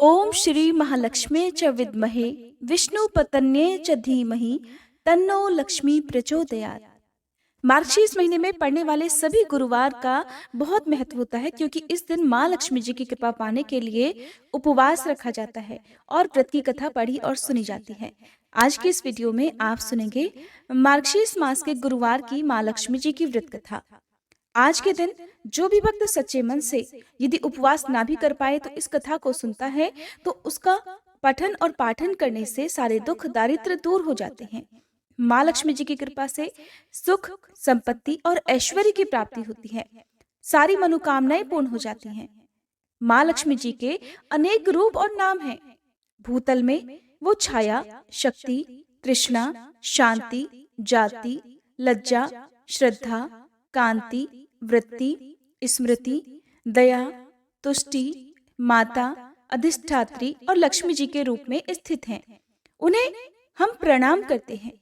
ओम श्री महालक्ष्मी च विद्महे विष्णु पत्न्ये च धीमहि तन्नो लक्ष्मी प्रचोदयात्। मार्गशीर्ष महीने में पड़ने वाले सभी गुरुवार का बहुत महत्व होता है, क्योंकि इस दिन माँ लक्ष्मी जी की कृपा पाने के लिए उपवास रखा जाता है और व्रत की कथा पढ़ी और सुनी जाती है। आज की इस वीडियो में आप सुनेंगे मार्गशीर्ष मास के गुरुवार की माँ लक्ष्मी जी की व्रत कथा। आज के दिन जो भी भक्त सच्चे मन से यदि उपवास ना भी कर पाए तो इस कथा को सुनता है तो उसका पठन और पाठन करने से सारे दुख दारिद्र दूर हो जाते हैं। माँ लक्ष्मी जी की कृपा से सुख, संपत्ति और ऐश्वर्य की प्राप्ति होती है। सारी मनोकामनाएं पूर्ण हो जाती हैं। माँ लक्ष्मी जी के अनेक रूप और नाम हैं। भूतल में वो छाया, शक्ति, तृष्णा, शांति, जाति, लज्जा, श्रद्धा, कांति, वृत्ति, स्मृति, दया, तुष्टि, माता, अधिष्ठात्री और लक्ष्मी जी के रूप में स्थित हैं। उन्हें हम प्रणाम करते हैं।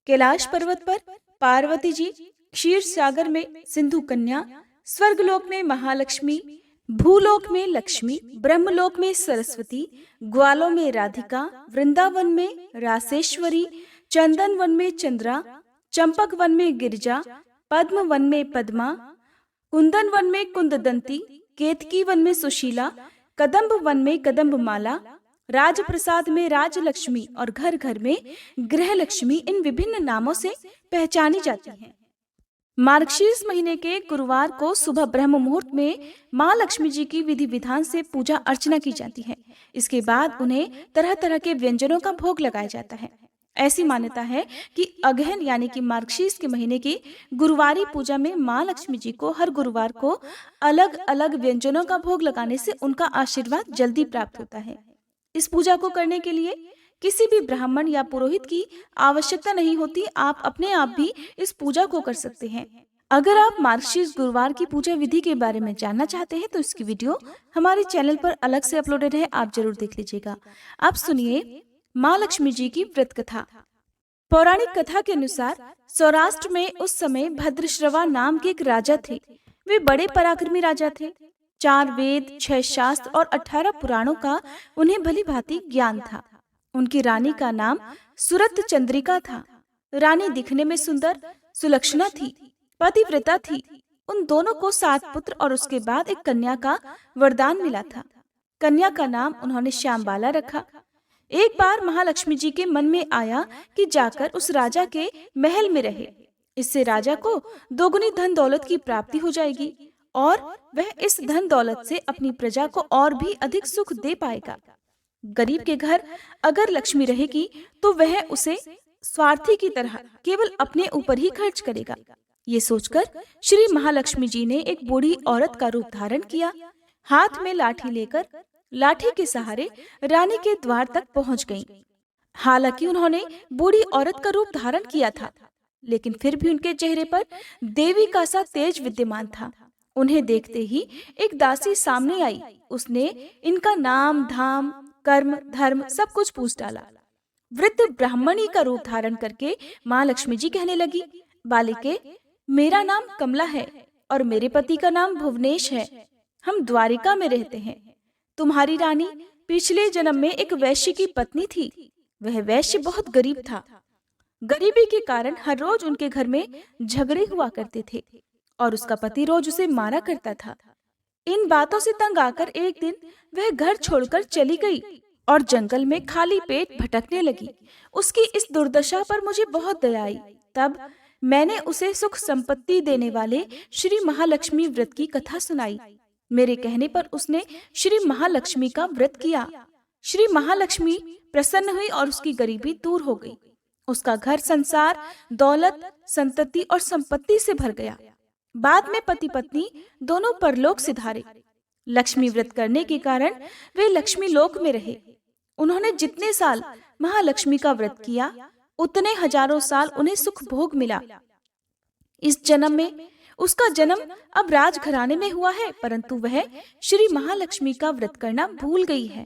कैलाश पर्वत पर पार्वती जी, क्षीर सागर में सिंधु कन्या, स्वर्गलोक में महालक्ष्मी, भूलोक में लक्ष्मी, ब्रह्मलोक में सरस्वती, ग्वालों में राधिका, वृंदावन में रासेश्वरी, चंदन वन में चंद्रा, चंपक वन में गिरिजा, पद्म वन में पद्मा, कुंदन वन में कुंददंती, केतकी वन में सुशीला, कदम्ब वन में कदम्ब माला, राजप्रसाद में राजलक्ष्मी और घर घर में गृह लक्ष्मी इन विभिन्न नामों से पहचानी जाती हैं। मार्गशीर्ष महीने के गुरुवार को सुबह ब्रह्म मुहूर्त में माँ लक्ष्मी जी की विधि विधान से पूजा अर्चना की जाती है। इसके बाद उन्हें तरह तरह के व्यंजनों का भोग लगाया जाता है। ऐसी मान्यता है कि अगहन यानी कि मार्गशीर्ष के महीने की गुरुवारी पूजा में माँ लक्ष्मी जी को हर गुरुवार को अलग अलग व्यंजनों का भोग लगाने से उनका आशीर्वाद जल्दी प्राप्त होता है। इस पूजा को करने के लिए किसी भी ब्राह्मण या पुरोहित की आवश्यकता नहीं होती। आप अपने आप भी इस पूजा को कर सकते हैं। अगर आप मार्गशीर्ष गुरुवार की पूजा विधि के बारे में जानना चाहते हैं तो इसकी वीडियो हमारे चैनल पर अलग से अपलोडेड है, आप जरूर देख लीजिएगा। आप सुनिए माँ लक्ष्मी जी की व्रत कथा। पौराणिक कथा के अनुसार सौराष्ट्र में उस समय भद्रश्रवा नाम के एक राजा थे। वे बड़े पराक्रमी राजा थे। 4 वेद, 6 शास्त्र और 18 पुराणों का उन्हें भली भांति ज्ञान था। उनकी रानी का नाम सुरत चंद्रिका था। रानी दिखने में सुंदर सुलक्षणा थी, पतिव्रता थी। उन दोनों को 7 पुत्र और उसके बाद एक कन्या का वरदान मिला था। कन्या का नाम उन्होंने श्यामबाला रखा। एक बार महालक्ष्मी जी के मन में आया कि जाकर उस राजा के महल में रहे। इससे राजा को दोगुनी धन दौलत की प्राप्ति हो जाएगी और वह इस धन दौलत से अपनी प्रजा को और भी अधिक सुख दे पाएगा। गरीब के घर अगर लक्ष्मी रहेगी तो वह उसे स्वार्थी की तरह केवल अपने ऊपर ही खर्च करेगा। ये सोचकर श्री महालक्ष्मी जी ने एक बूढ़ी औरत का रूप धारण किया। हाथ में लाठी लेकर लाठी के सहारे रानी के द्वार तक पहुंच गईं। हालांकि उन्होंने बूढ़ी औरत का रूप धारण किया था, लेकिन फिर भी उनके चेहरे पर देवी का सा तेज विद्यमान था। उन्हें देखते ही एक दासी सामने आई। उसने इनका नाम, धाम, कर्म, धर्म सब कुछ पूछ डाला। वृद्ध ब्राह्मणी का रूप धारण करके माँ लक्ष्मी जी कहने लगी, बालिके, मेरा नाम कमला है और मेरे पति का नाम भुवनेश है। हम द्वारिका में रहते हैं। तुम्हारी रानी पिछले जन्म में एक वैश्य की पत्नी थी। वह वैश्य बहुत गरीब था। गरीबी के कारण हर रोज उनके घर में झगड़े हुआ करते थे और उसका पति रोज उसे मारा करता था। इन बातों से तंग आकर एक दिन वह घर छोड़कर चली गई और जंगल में खाली पेट भटकने लगी। उसकी इस दुर्दशा पर मुझे बहुत दया आई। तब मैंने उसे सुख संपत्ति देने वाले श्री महालक्ष्मी व्रत की कथा सुनाई। मेरे कहने पर उसने श्री महालक्ष्मी का व्रत किया। श्री महालक्ष्मी प्रसन्न हुई और उसकी गरीबी दूर हो गई। उसका घर संसार, दौलत, संतति और संपत्ति से भर गया। बाद में पति पत्नी दोनों परलोक सिधारे। लक्ष्मी व्रत करने के कारण वे लक्ष्मी लोक में रहे। उन्होंने जितने साल महालक्ष्मी का व्रत किया उतने हजारों साल उन्हें सुख भोग मिला। इस जन्म में उसका जन्म अब राजघराने में हुआ है, परंतु वह श्री महालक्ष्मी का व्रत करना भूल गई है।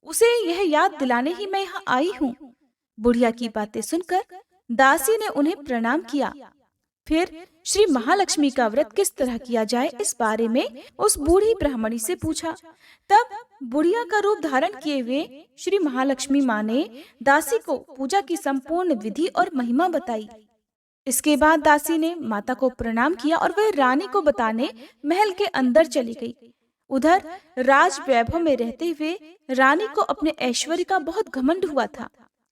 उसे यह याद दिलाने ही मैं यहाँ आई हूँ। बुढ़िया की बातें सुनकर दासी ने उन्हें प्रणाम किया। फिर श्री महालक्ष्मी का व्रत किस तरह किया जाए इस बारे में उस बूढ़ी ब्राह्मणी से पूछा। तब बुढ़िया का रूप धारण किए हुए श्री महालक्ष्मी माँ ने दासी को पूजा की संपूर्ण विधि और महिमा बताई। इसके बाद दासी ने माता को प्रणाम किया और वह रानी को बताने महल के अंदर चली गई। उधर राज वैभव में रहते हुए रानी को अपने ऐश्वर्य का बहुत घमंड हुआ था।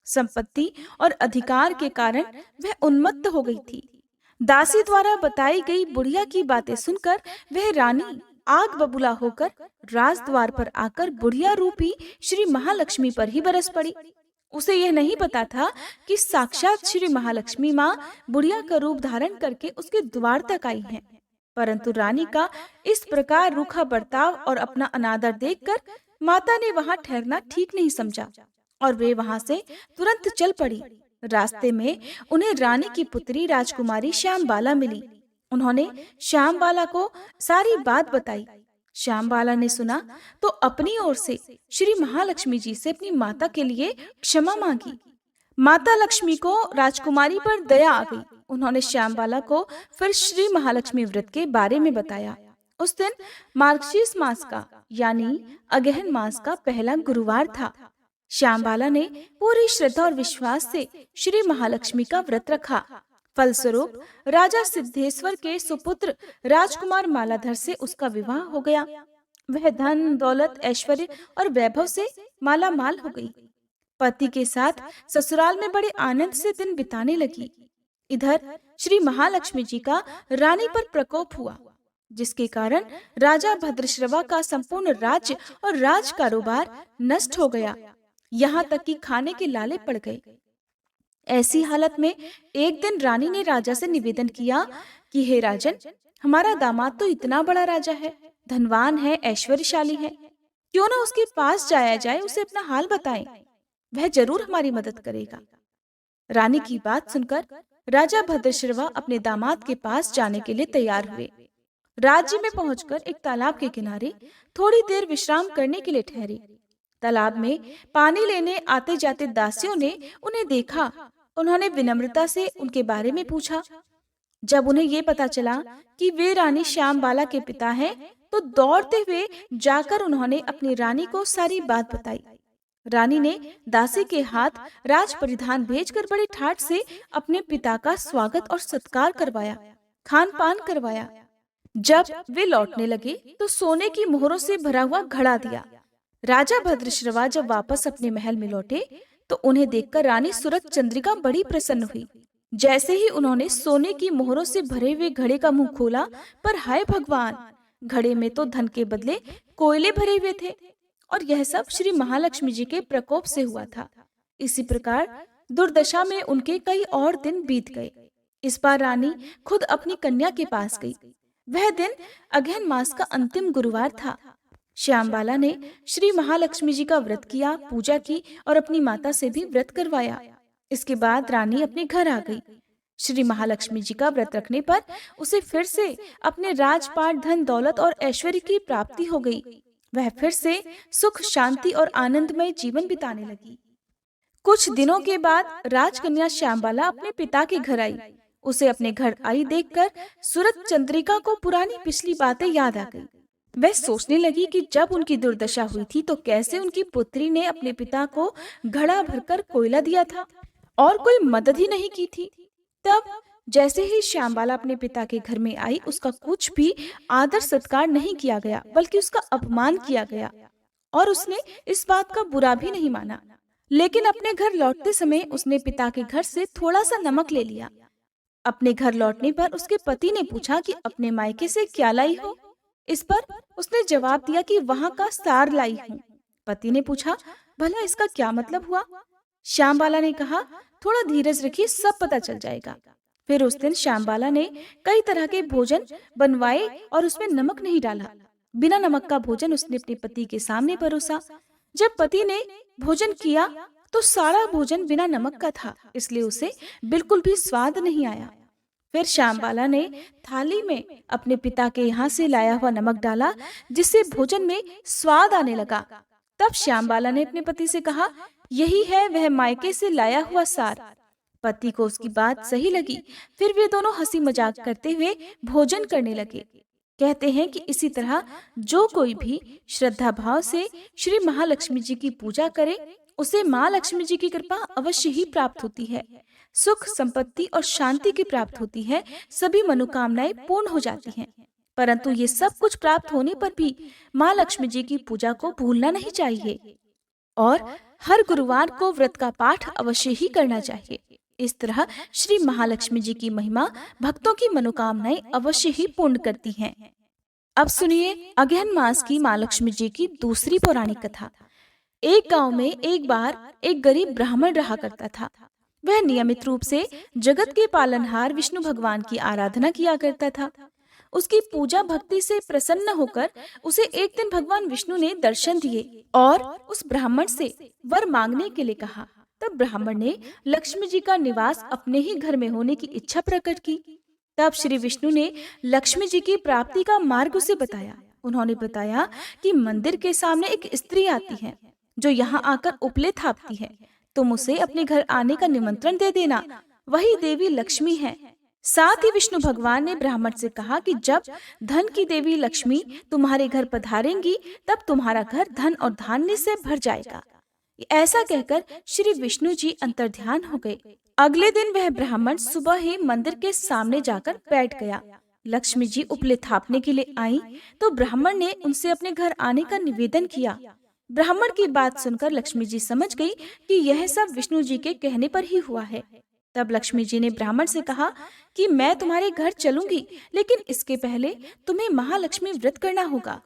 संपत्ति और अधिकार के कारण वह उन्मत्त हो गई थी। दासी द्वारा बताई गई बुढ़िया की बातें सुनकर वह रानी आग बबूला होकर राजद्वार पर आकर बुढ़िया रूपी श्री महालक्ष्मी पर ही बरस पड़ी। उसे यह नहीं पता था कि साक्षात श्री महालक्ष्मी माँ बुढ़िया का रूप धारण करके उसके द्वार तक आई हैं। परंतु रानी का इस प्रकार रूखा बर्ताव और अपना अनादर देखकर माता ने वहां ठहरना ठीक नहीं समझा और वे वहां से तुरंत चल पड़ी। रास्ते में उन्हें रानी की पुत्री राजकुमारी श्यामबाला मिली। उन्होंने श्यामबाला को सारी बात बताई। श्यामबाला ने सुना तो अपनी ओर से श्री महालक्ष्मी जी से अपनी माता के लिए क्षमा मांगी। माता लक्ष्मी को राजकुमारी पर दया आ गई। उन्होंने श्यामबाला को फिर श्री महालक्ष्मी व्रत के बारे में बताया। उस दिन मार्गशीर्ष मास का यानी अगहन मास का पहला गुरुवार था। श्यामबाला ने पूरी श्रद्धा और विश्वास से श्री महालक्ष्मी का व्रत रखा। फलस्वरूप राजा सिद्धेश्वर के सुपुत्र राजकुमार मालाधर से उसका विवाह हो गया। वह धन दौलत ऐश्वर्य और वैभव से माला माल हो गई। पति के साथ ससुराल में बड़े आनंद से दिन बिताने लगी। इधर श्री महालक्ष्मी जी का रानी पर प्रकोप हुआ, जिसके कारण राजा भद्रश्रवा का संपूर्ण राज्य और राज कारोबार नष्ट हो गया। यहाँ तक कि खाने के लाले पड़ गए। ऐसी हालत में एक दिन रानी ने राजा से निवेदन किया कि हे राजन, हमारा दामाद तो इतना बड़ा राजा है, धनवान है, ऐश्वर्यशाली है, क्यों ना उसके पास जाया जाए, उसे अपना हाल बताएं, वह जरूर हमारी मदद करेगा। रानी की बात सुनकर राजा भद्रश्रवा अपने दामाद के पास जाने के लिए तैयार हुए। राज्य में पहुंचकर एक तालाब के किनारे थोड़ी देर विश्राम करने के लिए ठहरे। तालाब में पानी लेने आते जाते दासियों ने उन्हें देखा। उन्होंने विनम्रता से उनके बारे में पूछा। जब उन्हें ये पता चला कि वे रानी श्यामबाला के पिता हैं, तो दौड़ते हुए जाकर उन्होंने अपनी रानी को सारी बात बताई। रानी ने दासी के हाथ राज परिधान भेजकर बड़े ठाट से अपने पिता का स्वागत और सत्कार करवाया, खान पान करवाया। जब वे लौटने लगे तो सोने की मोहरों से भरा हुआ घड़ा दिया। राजा भद्रश्रवा जब वापस अपने महल में लौटे तो उन्हें देखकर रानी सूरत चंद्रिका बड़ी प्रसन्न हुई। जैसे ही उन्होंने सोने की मोहरों से भरे हुए घड़े का मुंह खोला, पर हाय भगवान, घड़े में तो धन के बदले कोयले भरे हुए थे, और यह सब श्री महालक्ष्मी जी के प्रकोप से हुआ था। इसी प्रकार दुर्दशा में उनके कई और दिन बीत गए। इस बार रानी खुद अपनी कन्या के पास गई। वह दिन अगहन मास का अंतिम गुरुवार था। श्यामबाला ने श्री महालक्ष्मी जी का व्रत किया, पूजा की और अपनी माता से भी व्रत करवाया। इसके बाद रानी अपने घर आ गई। श्री महालक्ष्मी जी का व्रत रखने पर उसे फिर से अपने राजपाट, धन दौलत और ऐश्वर्य की प्राप्ति हो गई। वह फिर से सुख, शांति और आनंदमय जीवन बिताने लगी। कुछ दिनों के बाद राजकन्या श्यामबाला अपने पिता के घर आई। उसे अपने घर आई देखकर सूरत चंद्रिका को पुरानी पिछली बातें याद आ गई। वह सोचने लगी कि जब उनकी दुर्दशा हुई थी तो कैसे उनकी पुत्री ने अपने पिता को घड़ा भरकर कोयला दिया था और कोई मदद ही नहीं की थी। तब जैसे ही श्यामबाला अपने पिता के घर में आई, उसका कुछ भी आदर सत्कार नहीं किया गया, बल्कि उसका अपमान किया गया, और उसने इस बात का बुरा भी नहीं माना। लेकिन अपने घर लौटते समय उसने पिता के घर से थोड़ा सा नमक ले लिया। अपने घर लौटने पर उसके पति ने पूछा कि अपने मायके से क्या लाई हो। इस पर उसने जवाब दिया कि वहाँ का सार लाई हूँ। पति ने पूछा, भला इसका क्या मतलब हुआ? श्यामबाला ने कहा, थोड़ा धीरज रखिए, सब पता चल जाएगा। फिर उस दिन श्यामबाला ने कई तरह के भोजन बनवाए और उसमें नमक नहीं डाला। बिना नमक का भोजन उसने अपने पति के सामने परोसा। जब पति ने भोजन किया तो सारा भोजन बिना नमक का था, इसलिए उसे बिल्कुल भी स्वाद नहीं आया। फिर श्यामबाला ने थाली में अपने पिता के यहाँ से लाया हुआ नमक डाला, जिससे भोजन में स्वाद आने लगा। तब श्यामबाला ने अपने पति से कहा, यही है वह मायके से लाया हुआ सार। पति को उसकी बात सही लगी। फिर वे दोनों हंसी मजाक करते हुए भोजन करने लगे। कहते हैं कि इसी तरह जो कोई भी श्रद्धा भाव से श्री महालक्ष्मी जी की पूजा करे, उसे माँ लक्ष्मी जी की कृपा अवश्य ही प्राप्त होती है। सुख, संपत्ति और शांति की प्राप्त होती है। सभी मनोकामनाएं पूर्ण हो जाती हैं। परंतु ये सब कुछ प्राप्त होने पर भी माँ लक्ष्मी जी की पूजा को भूलना नहीं चाहिए और हर गुरुवार को व्रत का पाठ अवश्य ही करना चाहिए। इस तरह श्री महालक्ष्मी जी की महिमा भक्तों की मनोकामनाएं अवश्य ही पूर्ण करती हैं। अब सुनिए अगहन मास की माँ लक्ष्मी जी की दूसरी पौराणिक कथा। एक गांव में एक बार एक गरीब ब्राह्मण रहा करता था। वह नियमित रूप से जगत के पालनहार विष्णु भगवान की आराधना किया करता था। उसकी पूजा भक्ति से प्रसन्न होकर उसे एक दिन भगवान विष्णु ने दर्शन दिए और उस ब्राह्मण से वर मांगने के लिए कहा। तब ब्राह्मण ने लक्ष्मी जी का निवास अपने ही घर में होने की इच्छा प्रकट की। तब श्री विष्णु ने लक्ष्मी जी की प्राप्ति का मार्ग उसे बताया। उन्होंने बताया कि मंदिर के सामने एक स्त्री आती है जो यहाँ आकर उपले थापती है। तुम उसे अपने घर आने का निमंत्रण दे देना, वही देवी लक्ष्मी है। साथ ही विष्णु भगवान ने ब्राह्मण से कहा कि जब धन की देवी लक्ष्मी तुम्हारे घर पधारेंगी, तब तुम्हारा घर धन और धान्य से भर जाएगा। ऐसा कहकर श्री विष्णु जी अंतर्ध्यान हो गए। अगले दिन वह ब्राह्मण सुबह ही मंदिर के सामने जाकर बैठ गया। लक्ष्मी जी उपले थापने के लिए आई तो ब्राह्मण ने उनसे अपने घर आने का निवेदन किया। ब्राह्मण की बात सुनकर लक्ष्मी जी समझ गई कि यह सब विष्णु जी के कहने पर ही हुआ है। तब लक्ष्मी जी ने ब्राह्मण से कहा कि मैं तुम्हारे घर चलूंगी, लेकिन इसके पहले तुम्हें महालक्ष्मी व्रत करना होगा।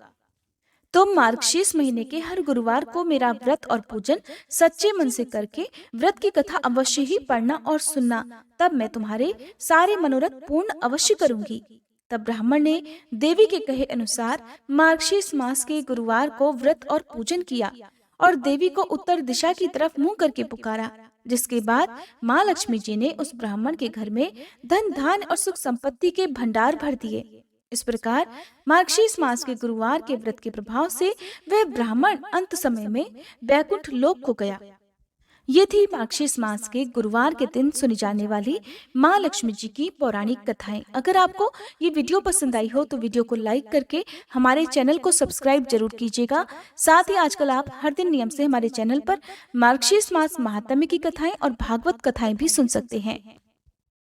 तुम मार्गशीर्ष महीने के हर गुरुवार को मेरा व्रत और पूजन सच्चे मन से करके व्रत की कथा अवश्य ही पढ़ना और सुनना, तब मैं तुम्हारे सारे मनोरथ पूर्ण अवश्य करूंगी। तब ब्राह्मण ने देवी के कहे अनुसार मार्गशीर्ष मास के गुरुवार को व्रत और पूजन किया और देवी को उत्तर दिशा की तरफ मुंह करके पुकारा, जिसके बाद माँ लक्ष्मी जी ने उस ब्राह्मण के घर में धन धान्य और सुख संपत्ति के भंडार भर दिए। इस प्रकार मार्गशीर्ष मास के गुरुवार के व्रत के प्रभाव से वह ब्राह्मण अंत समय में वैकुंठ लोक को गया। ये थी मार्गशीर्ष मास के गुरुवार के दिन सुनी जाने वाली माँ लक्ष्मी जी की पौराणिक कथाएं। अगर आपको ये वीडियो पसंद आई हो तो वीडियो को लाइक करके हमारे चैनल को सब्सक्राइब जरूर कीजिएगा। साथ ही आजकल आप हर दिन नियम से हमारे चैनल पर मार्गशीर्ष मास महात्म्य की कथाएं और भागवत कथाएं भी सुन सकते हैं।